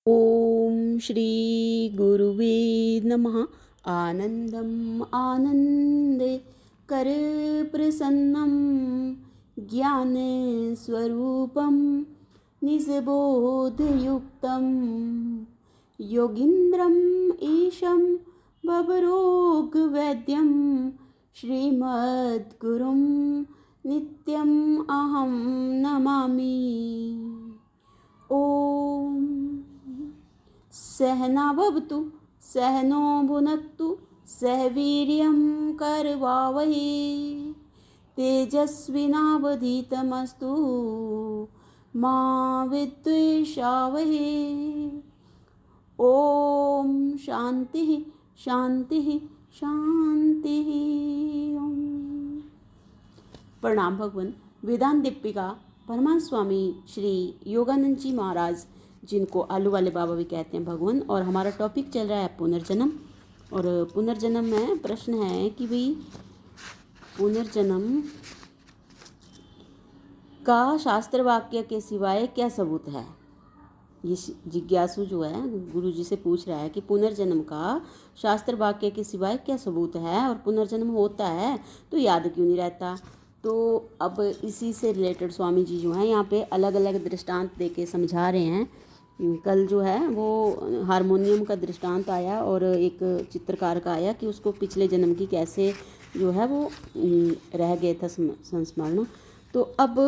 ओम श्री गुरुवे नमः। आनंदम आनंदे कर प्रसन्नम ज्ञान स्वरूपम निजबोधयुक्तम योगींद्रम ईशं भवरोग वैद्यम श्रीमद्गुरुं नित्यं अहं नमामि। ओम सहनावतु सहनो भुनक्तु सह वीर्यं करवावहै तेजस्विनावधीतमस्तु मा विद्विषावहै। ओम शांति शांति शांति। ओम। प्रणाम भगवान। वेदांत दीपिका परमानंद स्वामी श्री योगानंद जी महाराज, जिनको आलू वाले बाबा भी कहते हैं भगवान। और हमारा टॉपिक चल रहा है पुनर्जन्म। और पुनर्जन्म में प्रश्न है कि भाई पुनर्जन्म का शास्त्र वाक्य के सिवाय क्या सबूत है। ये जिज्ञासु जो है गुरु जी से पूछ रहा है कि पुनर्जन्म का शास्त्र वाक्य के सिवाय क्या सबूत है, और पुनर्जन्म होता है तो याद क्यों नहीं रहता। तो अब इसी से रिलेटेड स्वामी जी जो हैं यहाँ पे अलग अलग दृष्टांत देके समझा रहे हैं। कल जो है वो हारमोनियम का दृष्टांत आया और एक चित्रकार का आया कि उसको पिछले जन्म की कैसे जो है वो रह गए था संस्मरण। तो अब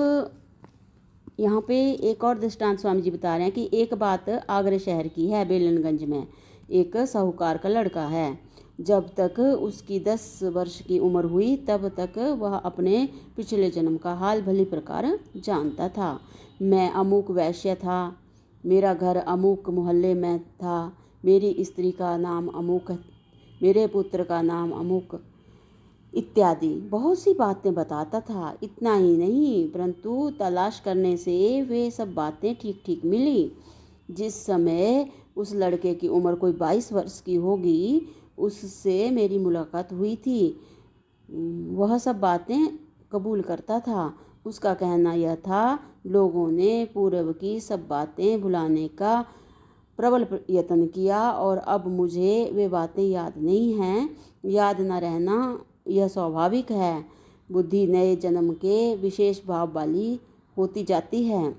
यहाँ पे एक और दृष्टांत स्वामी जी बता रहे हैं कि एक बात आगरा शहर की है। बेलनगंज में एक साहूकार का लड़का है। जब तक उसकी 10 वर्ष की उम्र हुई तब तक वह अपने पिछले जन्म का हाल भली प्रकार जानता था। मैं अमुक वैश्य था, मेरा घर अमुक मोहल्ले में था, मेरी स्त्री का नाम अमुक, मेरे पुत्र का नाम अमुक इत्यादि बहुत सी बातें बताता था। इतना ही नहीं परंतु तलाश करने से वे सब बातें ठीक ठीक मिली। जिस समय उस लड़के की उम्र कोई 22 वर्ष की होगी उससे मेरी मुलाकात हुई थी। वह सब बातें कबूल करता था। उसका कहना यह था, लोगों ने पूर्व की सब बातें भुलाने का प्रबल यत्न किया और अब मुझे वे बातें याद नहीं हैं। याद न रहना यह स्वाभाविक है। बुद्धि नए जन्म के विशेष भाव वाली होती जाती है,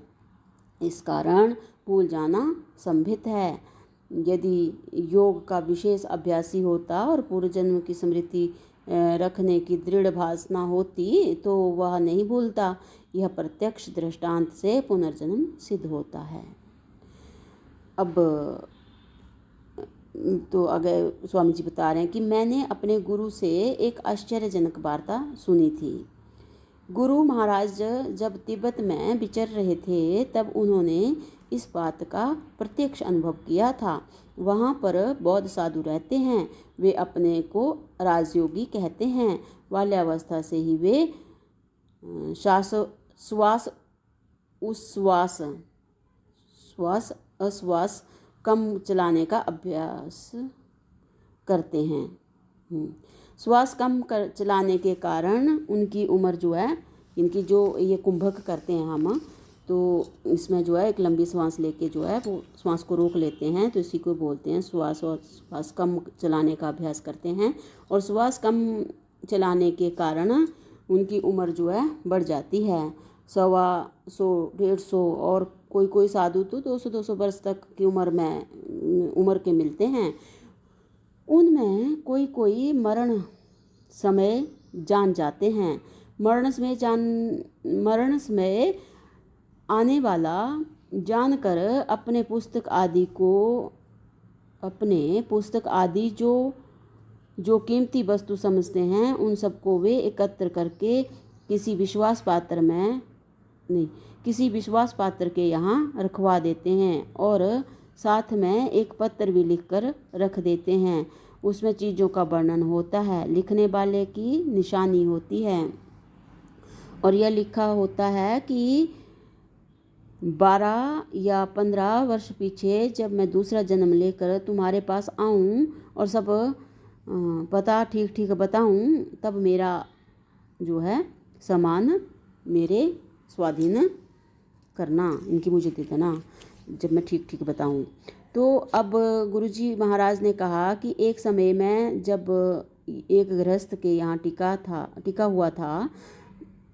इस कारण भूल जाना संभित है। यदि योग का विशेष अभ्यासी होता और पूर्व जन्म की स्मृति रखने की दृढ़ भावना होती तो वह नहीं भूलता। यह प्रत्यक्ष दृष्टांत से पुनर्जन्म सिद्ध होता है। अब तो अगर स्वामी जी बता रहे हैं कि मैंने अपने गुरु से एक आश्चर्यजनक वार्ता सुनी थी। गुरु महाराज जब तिब्बत में विचर रहे थे तब उन्होंने इस बात का प्रत्यक्ष अनुभव किया था। वहाँ पर बौद्ध साधु रहते हैं। वे अपने को राजयोगी कहते हैं। बाल्यावस्था से ही वे श्वास उश्वास श्वास अश्वास कम चलाने का अभ्यास करते हैं। श्वास कम चलाने के कारण उनकी उम्र जो है, इनकी जो ये कुंभक करते हैं हम, तो इसमें जो है एक लंबी सांस लेके जो है वो श्वास को रोक लेते हैं, तो इसी को बोलते हैं श्वास। और श्वास कम चलाने का अभ्यास करते हैं और श्वास कम चलाने के कारण उनकी उम्र जो है बढ़ जाती है। 100, 150 और कोई साधु तो 200 वर्ष तक की उम्र के मिलते हैं। उनमें कोई मरण समय जान जाते हैं। मरण समय आने वाला जानकर अपने पुस्तक आदि जो कीमती वस्तु समझते हैं उन सबको वे एकत्र करके किसी विश्वास पात्र के यहाँ रखवा देते हैं और साथ में एक पत्र भी लिखकर रख देते हैं। उसमें चीज़ों का वर्णन होता है, लिखने वाले की निशानी होती है और यह लिखा होता है कि 12 या 15 वर्ष पीछे जब मैं दूसरा जन्म लेकर तुम्हारे पास आऊं और सब पता ठीक ठीक बताऊं तब मेरा जो है सामान मेरे स्वाधीन करना, इनकी मुझे दे देना। जब मैं ठीक ठीक बताऊं। तो अब गुरुजी महाराज ने कहा कि एक समय में जब एक गृहस्थ के यहाँ टिका हुआ था,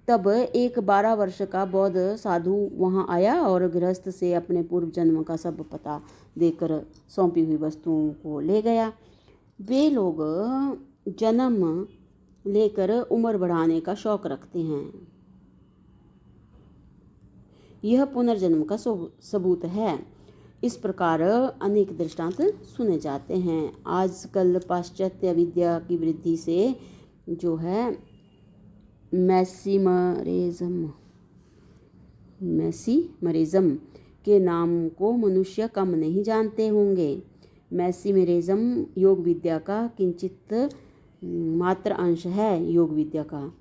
तब एक 12 वर्ष का बौद्ध साधु वहाँ आया और गृहस्थ से अपने पूर्व जन्म का सब पता देकर सौंपी हुई वस्तुओं को ले गया। वे लोग जन्म लेकर उम्र बढ़ाने का शौक रखते हैं। यह पुनर्जन्म का सबूत है। इस प्रकार अनेक दृष्टांत सुने जाते हैं। आजकल पाश्चात्य विद्या की वृद्धि से जो है मैसीमरिज्म के नाम को मनुष्य कम नहीं जानते होंगे। मैसीमरिज्म योग विद्या का किंचित मात्र अंश है। योग विद्या का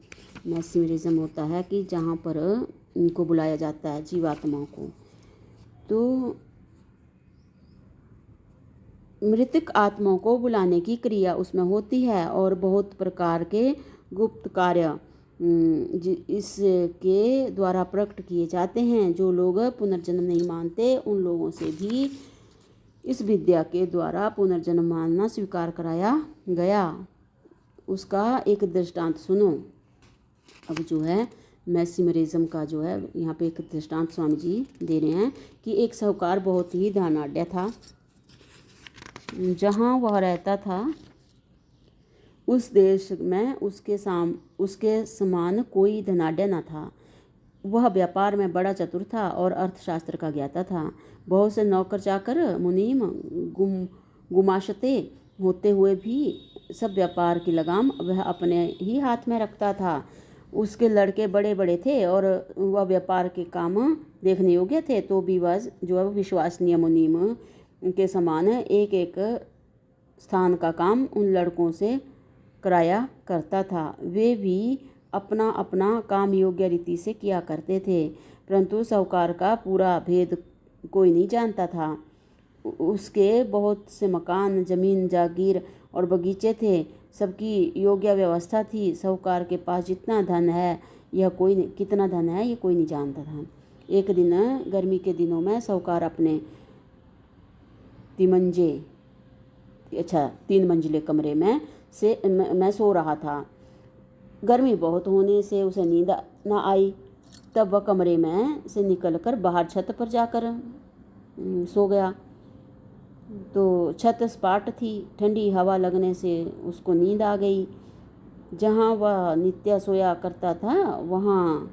मैसीमरिज्म होता है कि जहाँ पर इनको बुलाया जाता है जीवात्माओं को। तो मृतक आत्माओं को बुलाने की क्रिया उसमें होती है और बहुत प्रकार के गुप्त कार्य इसके द्वारा प्रकट किए जाते हैं। जो लोग पुनर्जन्म नहीं मानते उन लोगों से भी इस विद्या के द्वारा पुनर्जन्म मानना स्वीकार कराया गया। उसका एक दृष्टांत सुनो। अब जो है मैसीमरिज्म का जो है यहाँ पे एक दृष्टांत स्वामी जी दे रहे हैं कि एक साहूकार बहुत ही धनाढ्य था। जहाँ वह रहता था उस देश में उसके समान कोई धनाढ्य न था। वह व्यापार में बड़ा चतुर था और अर्थशास्त्र का ज्ञाता था। बहुत से नौकर चाकर मुनीम गुमाशते होते हुए भी सब व्यापार की लगाम वह अपने ही हाथ में रखता था। उसके लड़के बड़े बड़े थे और वह व्यापार के काम देखने योग्य थे, तो भी वह जो है विश्वसनीय मुनीम के समान एक एक स्थान का काम उन लड़कों से कराया करता था। वे भी अपना अपना काम योग्य रीति से किया करते थे, परंतु साहूकार का पूरा भेद कोई नहीं जानता था। उसके बहुत से मकान, जमीन, जागीर और बगीचे थे। सबकी योग्य व्यवस्था थी। साहूकार के पास जितना धन है कितना धन है ये कोई नहीं जानता था। एक दिन गर्मी के दिनों में साहूकार अपने 3 मंजिले कमरे में सो रहा था। गर्मी बहुत होने से उसे नींद न आई। तब वह कमरे में से निकलकर बाहर छत पर जाकर सो गया। तो छत सपाट थी, ठंडी हवा लगने से उसको नींद आ गई। जहाँ वह नित्य सोया करता था वहाँ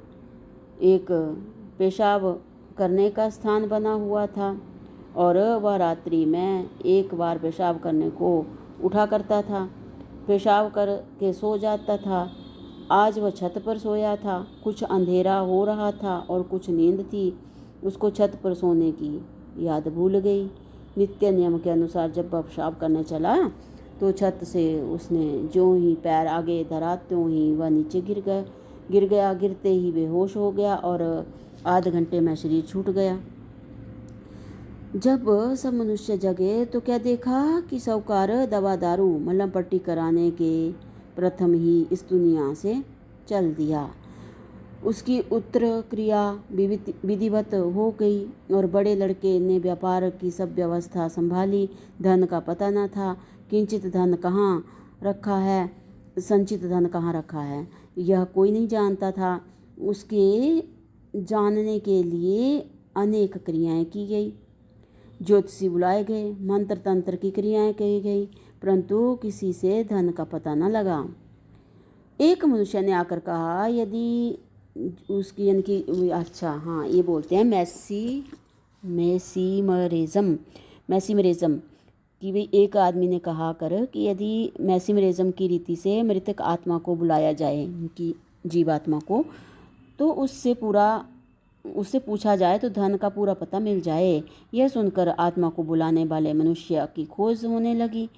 एक पेशाब करने का स्थान बना हुआ था और वह रात्रि में एक बार पेशाब करने को उठा करता था, पेशाब करके सो जाता था। आज वह छत पर सोया था। कुछ अंधेरा हो रहा था और कुछ नींद थी। उसको छत पर सोने की याद भूल गई। नित्य नियम के अनुसार जब वह पेशाब करने चला तो छत से उसने जो ही पैर आगे धरा त्यों ही वह नीचे गिर गया। गिरते ही बेहोश हो गया और आधे घंटे में शरीर छूट गया। जब सब मनुष्य जगे तो क्या देखा कि साहूकार दवा दारू मलहम पट्टी कराने के प्रथम ही इस दुनिया से चल दिया। उसकी उत्तर क्रिया विधिवत हो गई और बड़े लड़के ने व्यापार की सब व्यवस्था संभाली। धन का पता न था। किंचित धन कहाँ रखा है, संचित धन कहाँ रखा है, यह कोई नहीं जानता था। उसके जानने के लिए अनेक क्रियाएं की गई, ज्योतिषी बुलाए गए, मंत्र तंत्र की क्रियाएं की गई, परंतु किसी से धन का पता न लगा। एक मनुष्य ने आकर कहा, यदि उसकी यानी कि ये बोलते हैं मैसीमरिज्म कि भाई एक आदमी ने कहा कि यदि मैसीमरिज्म की रीति से मृतक आत्मा को बुलाया जाए, कि जीवात्मा को, तो उससे पूछा जाए तो धन का पूरा पता मिल जाए। यह सुनकर आत्मा को बुलाने वाले मनुष्य की खोज होने लगी।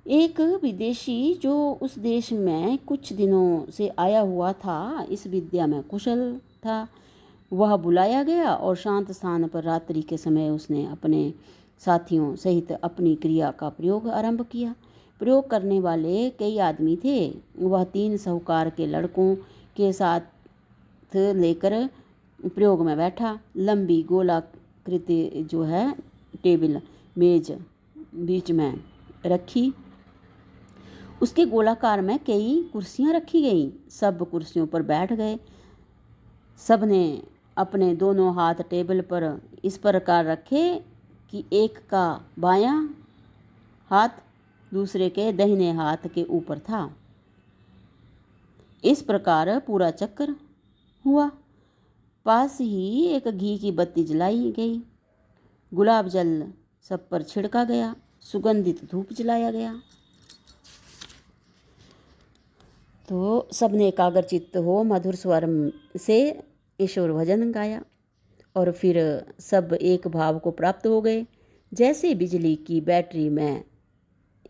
एक विदेशी जो उस देश में कुछ दिनों से आया हुआ था, इस विद्या में कुशल था, वह बुलाया गया और शांत स्थान पर रात्रि के समय उसने अपने साथियों सहित अपनी क्रिया का प्रयोग आरंभ किया। प्रयोग करने वाले कई आदमी थे। वह 3 साहूकार के लड़कों के साथ लेकर प्रयोग में बैठा। लंबी गोलाकृति आकृति जो है टेबल मेज बीच में रखी। उसके गोलाकार में कई कुर्सियां रखी गईं। सब कुर्सियों पर बैठ गए। सब ने अपने दोनों हाथ टेबल पर इस प्रकार रखे कि एक का बायां हाथ दूसरे के दाहिने हाथ के ऊपर था। इस प्रकार पूरा चक्कर हुआ। पास ही एक घी की बत्ती जलाई गई। गुलाब जल सब पर छिड़का गया। सुगंधित धूप जलाया गया। तो सबने एकाग्रचित्त हो मधुर स्वर से ईश्वर भजन गाया और फिर सब एक भाव को प्राप्त हो गए। जैसे बिजली की बैटरी में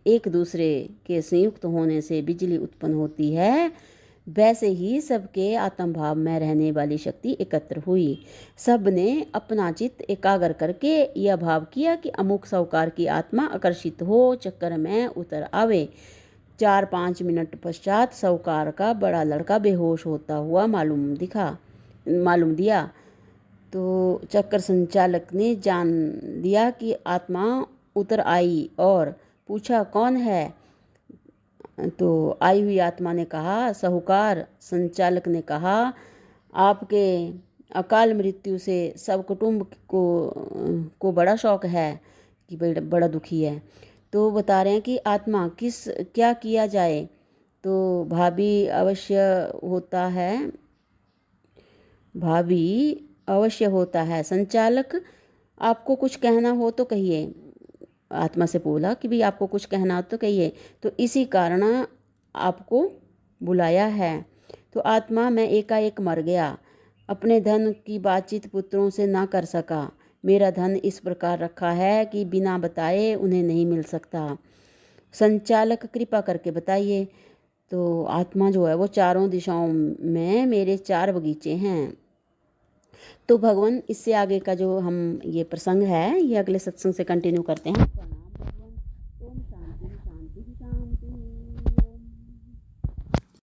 एक दूसरे के संयुक्त होने से बिजली उत्पन्न होती है, वैसे ही सबके आत्म भाव में रहने वाली शक्ति एकत्र हुई। सब ने अपना चित्त एकाग्र करके यह भाव किया कि अमुक साहूकार की आत्मा आकर्षित हो चक्कर में उतर आवे। 4-5 मिनट पश्चात साहूकार का बड़ा लड़का बेहोश होता हुआ मालूम दिया। तो चक्कर संचालक ने जान लिया कि आत्मा उतर आई और पूछा, कौन है? तो आई हुई आत्मा ने कहा, साहूकार। संचालक ने कहा, आपके अकाल मृत्यु से सब कुटुंब को बड़ा शौक है कि बड़ा दुखी है। तो बता रहे हैं कि आत्मा क्या किया जाए। तो भाभी अवश्य होता है। संचालक, आपको कुछ कहना हो तो कहिए। आत्मा से बोला कि भाई आपको कुछ कहना हो तो कहिए, तो इसी कारण आपको बुलाया है। तो आत्मा, मैं एकाएक मर गया। अपने धन की बातचीत पुत्रों से ना कर सका। मेरा धन इस प्रकार रखा है कि बिना बताए उन्हें नहीं मिल सकता। संचालक, कृपा करके बताइए। तो आत्मा जो है वो चारों दिशाओं में मेरे 4 बगीचे हैं। तो भगवान, इससे आगे का जो हम ये प्रसंग है ये अगले सत्संग से कंटिन्यू करते हैं।